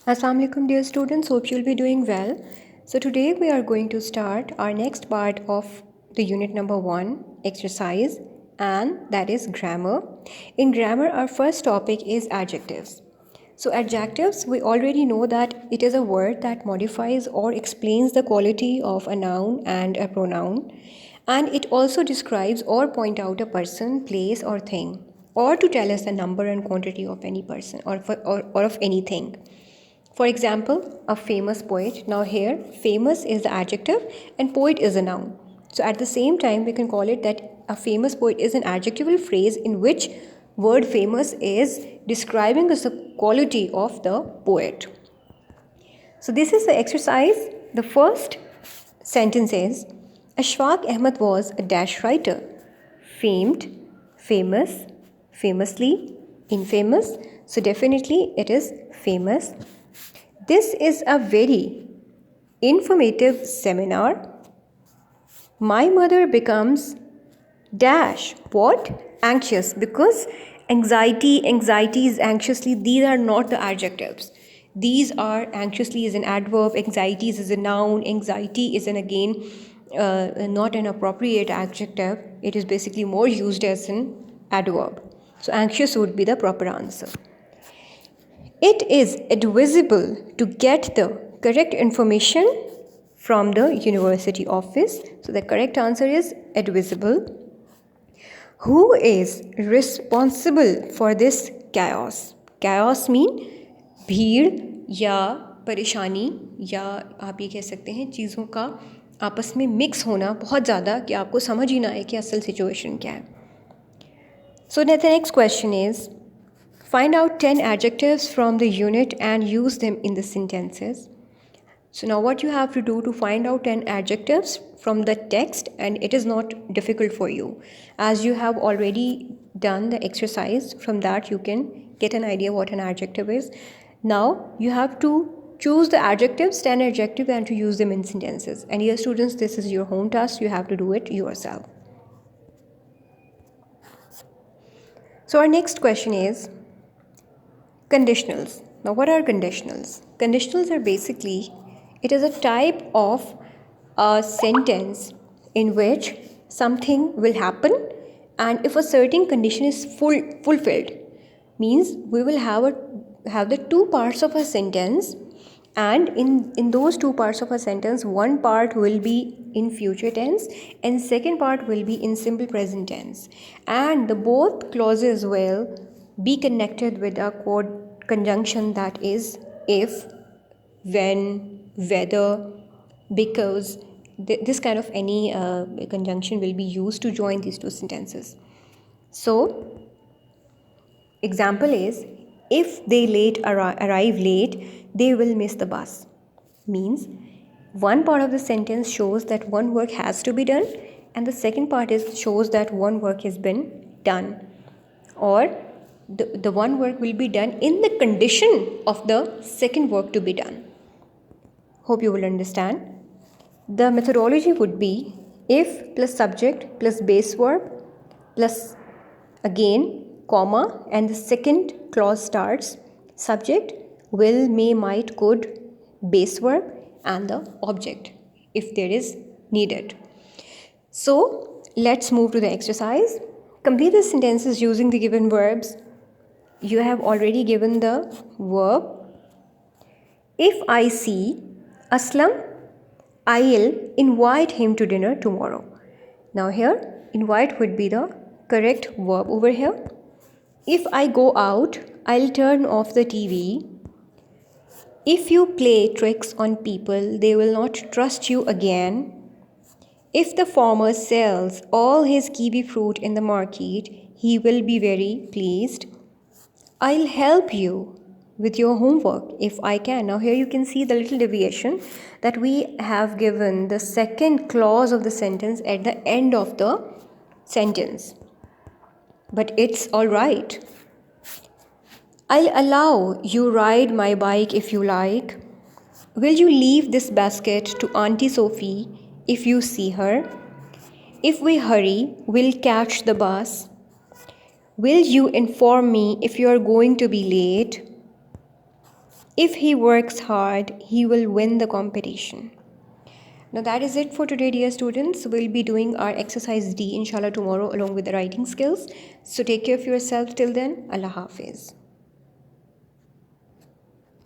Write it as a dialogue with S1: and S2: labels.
S1: Assalamu alaikum dear students, hope you'll be doing well. So today we are going to start our next part of the unit number 1 exercise, and that is grammar. In grammar our first topic is adjectives. So adjectives, we already know that it is a word that modifies or explains the quality of a noun and a pronoun, and it also describes or point out a person, place or thing, or to tell us the number and quantity of any person or of anything. For example, a famous poet. Now here, famous is the adjective and poet is a noun. So at the same time, we can call it that a famous poet is an adjectival phrase in which word famous is describing the quality of the poet. So this is the exercise. The first sentence is, Ashfaq Ahmed was a dash writer. Famed, famous, famously, infamous. So definitely it is famous. This is a very informative seminar. My mother becomes dash what? Anxious, because anxiety is anxiously, these are not the adjectives. These are anxiously is an adverb, anxieties is a noun, anxiety is an again not an appropriate adjective. It is basically more used as an adverb. So anxious would be the proper answer. It is advisable to get the correct information from the university office. So the correct answer is advisable. Who is responsible for this chaos? Chaos mean भीड़ या परेशानी, या आप ये कह सकते हैं चीज़ों का आपस में मिक्स होना बहुत ज़्यादा कि आपको समझ ही ना आए कि असल सिचुएशन क्या है. So the next question is, find out 10 adjectives from the unit and use them in the sentences. So now what you have to do to find out 10 adjectives from the text, and it is not difficult for you. As you have already done the exercise, from that you can get an idea what an adjective is. Now you have to choose the adjectives, 10 adjectives, and to use them in sentences. And dear students, this is your home task. You have to do it yourself. So our next question is conditionals. Now what are conditionals? Conditionals are basically, it is a type of a sentence in which something will happen, and if a certain condition is fulfilled, means we will have the two parts of a sentence, and in those two parts of a sentence, one part will be in future tense and second part will be in simple present tense, and the both clauses will be connected with a conjunction, that is if, when, whether, because. This kind of any conjunction will be used to join these two sentences. So example is, if they arrive late, they will miss the bus. Means one part of the sentence shows that one work has to be done, and the second part shows that one work has been done, or the one work will be done in the condition of the second work to be done. Hope you will understand. The methodology would be if plus subject plus base verb plus again comma, and the second clause starts subject, will, may, might, could, base verb, and the object if there is needed. So let's move to the exercise. Complete the sentences using the given verbs. You have already given the verb. If I see Aslam, I'll invite him to dinner tomorrow. Now here, invite would be the correct verb over here. If I go out, I'll turn off the TV. If you play tricks on people, they will not trust you again. If the farmer sells all his kiwi fruit in the market, he will be very pleased. I'll help you with your homework if I can. Now here you can see the little deviation, that we have given the second clause of the sentence at the end of the sentence. But it's all right. I'll allow you ride my bike if you like. Will you leave this basket to Auntie Sophie if you see her? If we hurry, we'll catch the bus. Will you inform me if you are going to be late? If he works hard, he will win the competition. Now that is it for today, dear students. We'll be doing our exercise D inshallah tomorrow along with the writing skills. So take care of yourself till then. Allah Hafiz.